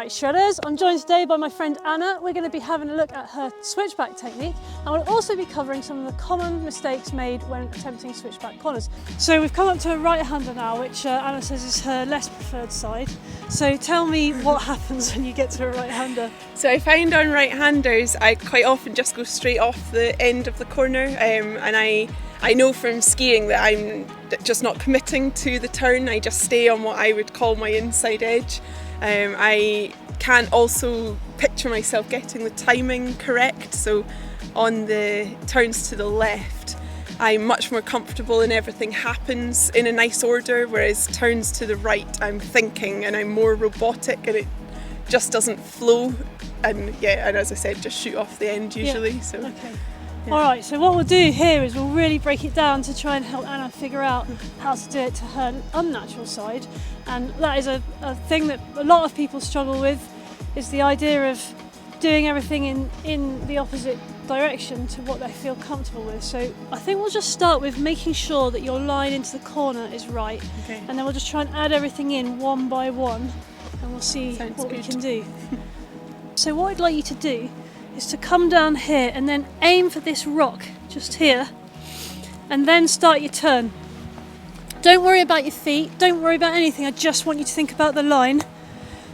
Alright shredders, I'm joined today by my friend Anna. We're going to be having a look at her switchback technique, and we'll also be covering some of the common mistakes made when attempting switchback corners. So we've come up to a right-hander now, which Anna says is her less preferred side. So tell me what happens when you get to a right-hander. So I find on right-handers I quite often just go straight off the end of the corner, and I know from skiing that I'm just not committing to the turn. I just stay on what I would call my inside edge. I can't also picture myself getting the timing correct, so on the turns to the left I'm much more comfortable and everything happens in a nice order, whereas turns to the right I'm thinking and I'm more robotic and it just doesn't flow, and yeah, and as I said, just shoot off the end usually. Yeah. So okay. Yeah. Alright, so what we'll do here is we'll really break it down to try and help Anna figure out how to do it to her unnatural side, and that is a thing that a lot of people struggle with, is the idea of doing everything in the opposite direction to what they feel comfortable with. So I think we'll just start with making sure that your line into the corner is right, okay, and then we'll just try and add everything in one by one and we'll see what we can do. So what I'd like you to do is to come down here and then aim for this rock just here and then start your turn. Don't worry about your feet, don't worry about anything, I just want you to think about the line.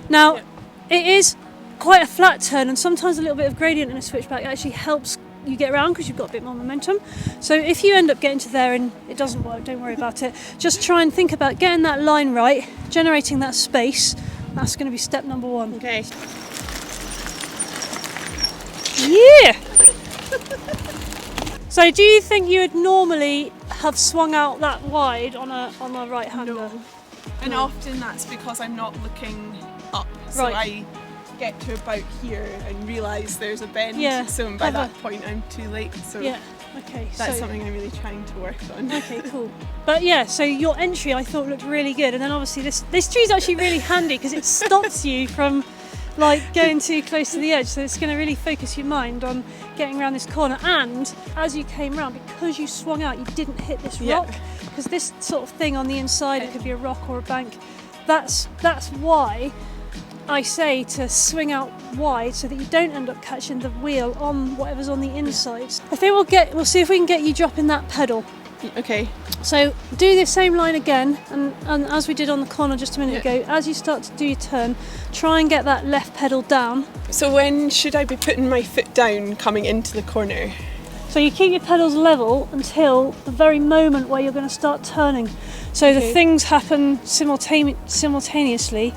Now, it is quite a flat turn and sometimes a little bit of gradient in a switchback actually helps you get around because you've got a bit more momentum. So if you end up getting to there and it doesn't work, don't worry about it. Just try and think about getting that line right, generating that space. That's going to be step number one. Okay. Yeah! So do you think you would normally have swung out that wide on a right-hander? No. And often that's because I'm not looking up. So right. I get to about here and realise there's a bend. Yeah. So by that point I'm too late. So yeah. Okay. That's something I'm really trying to work on. Okay, cool. But yeah, so your entry I thought looked really good, and then obviously this tree's actually really handy because it stops you from like going too close to the edge, so it's going to really focus your mind on getting around this corner. And as you came around, because you swung out, you didn't hit this rock, because this sort of thing on the inside, it could be a rock or a bank. That's why I say to swing out wide so that you don't end up catching the wheel on whatever's on the inside. I think we'll see if we can get you dropping that pedal. Okay. So do the same line again, and as we did on the corner just a minute ago, as you start to do your turn, try and get that left pedal down. So when should I be putting my foot down coming into the corner? So you keep your pedals level until the very moment where you're going to start turning. So the things happen simultaneously.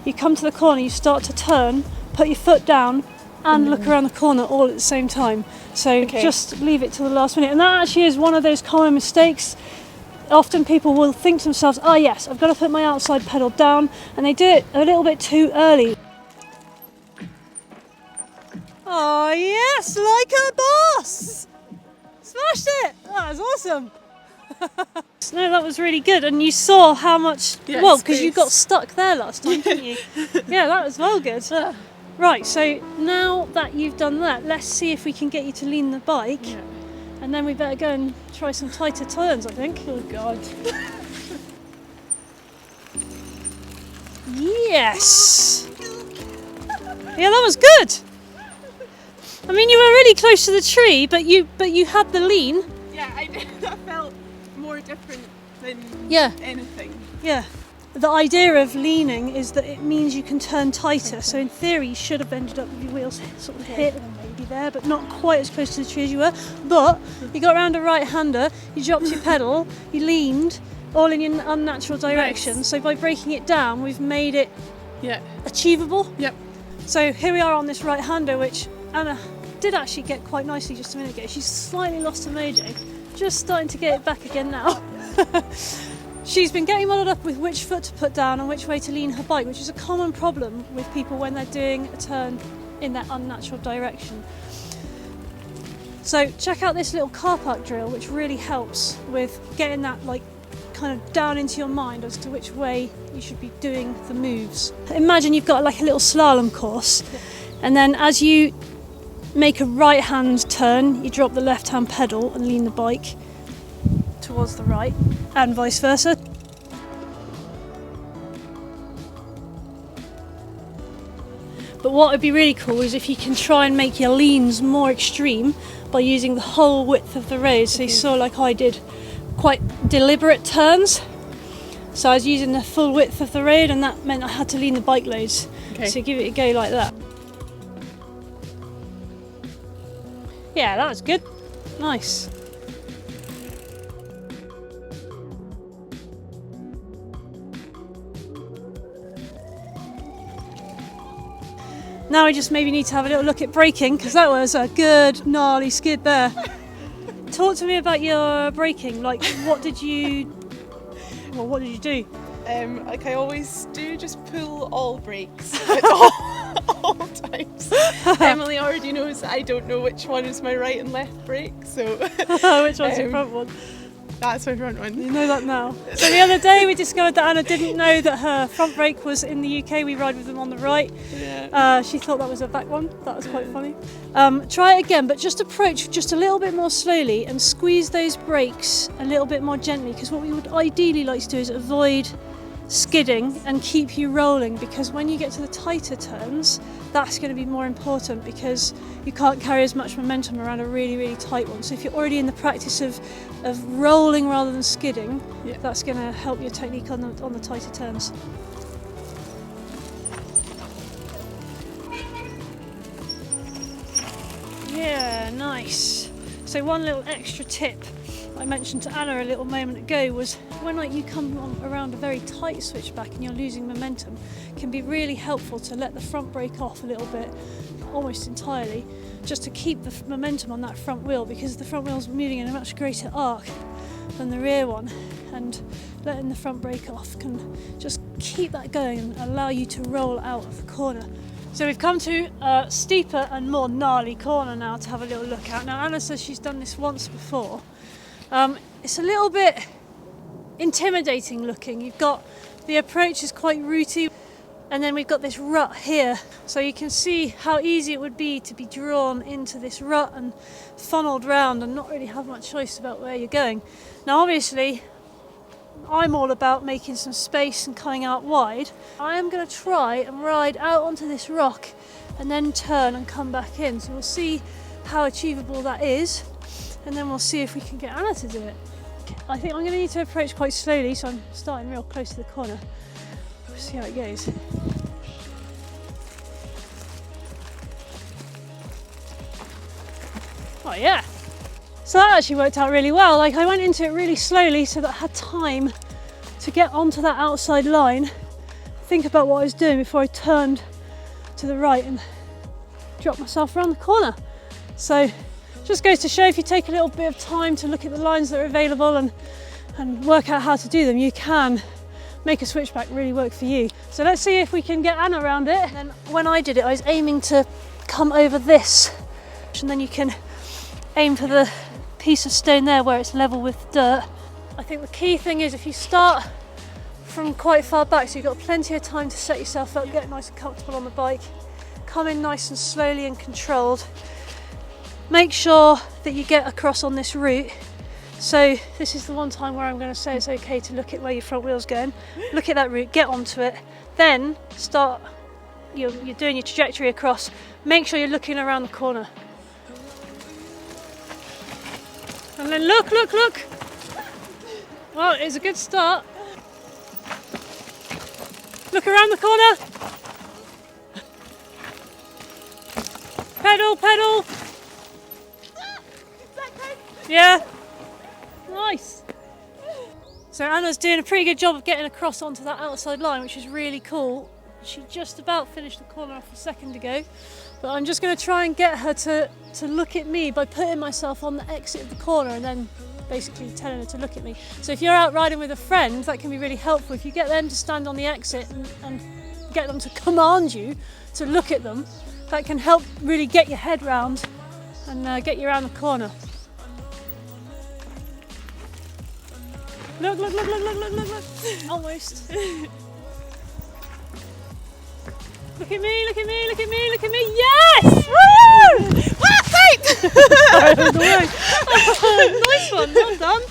You come to the corner, you start to turn, put your foot down and look around the corner all at the same time. So just leave it till the last minute. And that actually is one of those common mistakes. Often people will think to themselves, oh yes, I've got to put my outside pedal down, and they do it a little bit too early. Oh yes, like a boss! Smashed it! That was awesome! No, that was really good, and you saw how much, well, because you got stuck there last time, didn't you? Yeah, that was well good. Right, so now that you've done that, let's see if we can get you to lean the bike, and then we better go and try some tighter turns, I think. Oh God. Yes! Yeah, that was good! I mean, you were really close to the tree, but you had the lean. Yeah, I did. That felt more different than anything. Yeah. The idea of leaning is that it means you can turn tighter, so in theory you should have ended up with your wheels sort of hit and maybe there, but not quite as close to the tree as you were. But you got around a right-hander, you dropped your pedal, you leaned, all in your unnatural direction. Nice. So by breaking it down, we've made it achievable. Yep. So here we are on this right-hander, which Anna did actually get quite nicely just a minute ago. She's slightly lost her mojo, just starting to get it back again now. She's been getting muddled up with which foot to put down and which way to lean her bike, which is a common problem with people when they're doing a turn in that unnatural direction. So check out this little car park drill, which really helps with getting that like kind of down into your mind as to which way you should be doing the moves. Imagine you've got like a little slalom course, and then as you make a right hand turn, you drop the left hand pedal and lean the bike towards the right, and vice versa. But what would be really cool is if you can try and make your leans more extreme by using the whole width of the road. So you saw, like I did, quite deliberate turns. So I was using the full width of the road, and that meant I had to lean the bike loads. Okay. So give it a go like that. Yeah, that was good. Nice. Now we just maybe need to have a little look at braking, because that was a good gnarly skid there. Talk to me about your braking. Like, what did you do? Like I always do, just pull all brakes at all times. Emily already knows that I don't know which one is my right and left brake, so Which one's your front one? that's my front one. You know that now. So the other day we discovered that Anna didn't know that her front brake was in the UK. We ride with them on the right. Yeah. She thought that was her back one. That was quite funny. Try it again, but just approach just a little bit more slowly and squeeze those brakes a little bit more gently, because what we would ideally like to do is avoid skidding and keep you rolling, because when you get to the tighter turns, that's going to be more important, because you can't carry as much momentum around a really, really tight one. So if you're already in the practice of rolling rather than skidding, Yeah. that's going to help your technique on the tighter turns. Yeah, nice. So one little extra tip I mentioned to Anna a little moment ago was when you come around a very tight switchback and you're losing momentum, it can be really helpful to let the front brake off a little bit, almost entirely, just to keep the momentum on that front wheel, because the front wheel's moving in a much greater arc than the rear one, and letting the front brake off can just keep that going and allow you to roll out of the corner. So we've come to a steeper and more gnarly corner now to have a little look at. Now Anna says she's done this once before. It's a little bit intimidating looking. You've got the approach is quite rooty, and then we've got this rut here. So you can see how easy it would be to be drawn into this rut and funneled round and not really have much choice about where you're going. Now obviously I'm all about making some space and coming out wide. I am going to try and ride out onto this rock and then turn and come back in. So we'll see how achievable that is, and then we'll see if we can get Anna to do it. I think I'm going to need to approach quite slowly, so I'm starting real close to the corner. We'll see how it goes. Oh yeah! So that actually worked out really well. Like, I went into it really slowly so that I had time to get onto that outside line, think about what I was doing before I turned to the right and dropped myself around the corner. So just goes to show, if you take a little bit of time to look at the lines that are available and work out how to do them, you can make a switchback really work for you. So let's see if we can get Anna around it. And then when I did it, I was aiming to come over this, and then you can aim for the piece of stone there where it's level with dirt. I think the key thing is if you start from quite far back, so you've got plenty of time to set yourself up, get nice and comfortable on the bike, come in nice and slowly and controlled. Make sure that you get across on this route. So this is the one time where I'm going to say it's okay to look at where your front wheel's going. Look at that route, get onto it, then start, you're doing your trajectory across. Make sure you're looking around the corner. And then look, look, look. Well, it's a good start. Look around the corner. Pedal, pedal. Yeah. Nice. So Anna's doing a pretty good job of getting across onto that outside line, which is really cool. She just about finished the corner off a second ago, but I'm just going to try and get her to look at me by putting myself on the exit of the corner and then basically telling her to look at me. So if you're out riding with a friend, that can be really helpful. If you get them to stand on the exit and get them to command you to look at them, that can help really get your head round and get you around the corner. Look, look, look, look, look, look, look, look. Almost. Look at me, look at me, look at me, look at me. Yes! Woo! Perfect! Nice one, well done.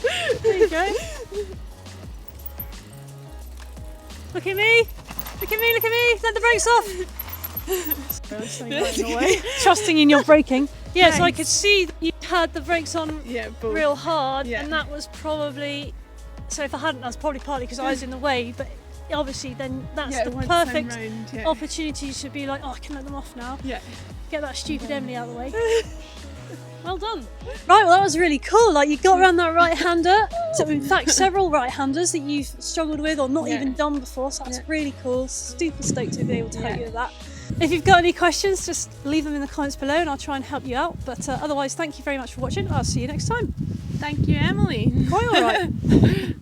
There you go. Look at me, look at me, look at me. Let the brakes off. Look at me, look at me, look at me. Yes! Woo! Woo! Nice one, well done. There you go. Look at me, look at me, look at me, look at me. Yes! Woo! Nice one, well done. There you go. Look at me, look at me, look at me, look at me. Yes! Woo! Nice one, well done. There you go. Trusting in your braking. Yeah, so I Thanks. could see that you had the brakes on Yeah, both. real hard, Yeah. and that was probably. So if I hadn't, that's probably partly because I was in the way. But obviously, then that's Yeah, the once I'm perfect round, yeah. opportunity to be like, oh, I can let them off now. Yeah. Get that stupid Emily out of the way. Well done. Right, well that was really cool. Like you got around that right-hander. So in fact, several right-handers that you've struggled with or not Yeah. even done before. So that's Yeah. really cool. Super stoked to be able to help Yeah. you with that. If you've got any questions, just leave them in the comments below and I'll try and help you out. But otherwise, thank you very much for watching. I'll see you next time. Thank you, Emily. Quite all right.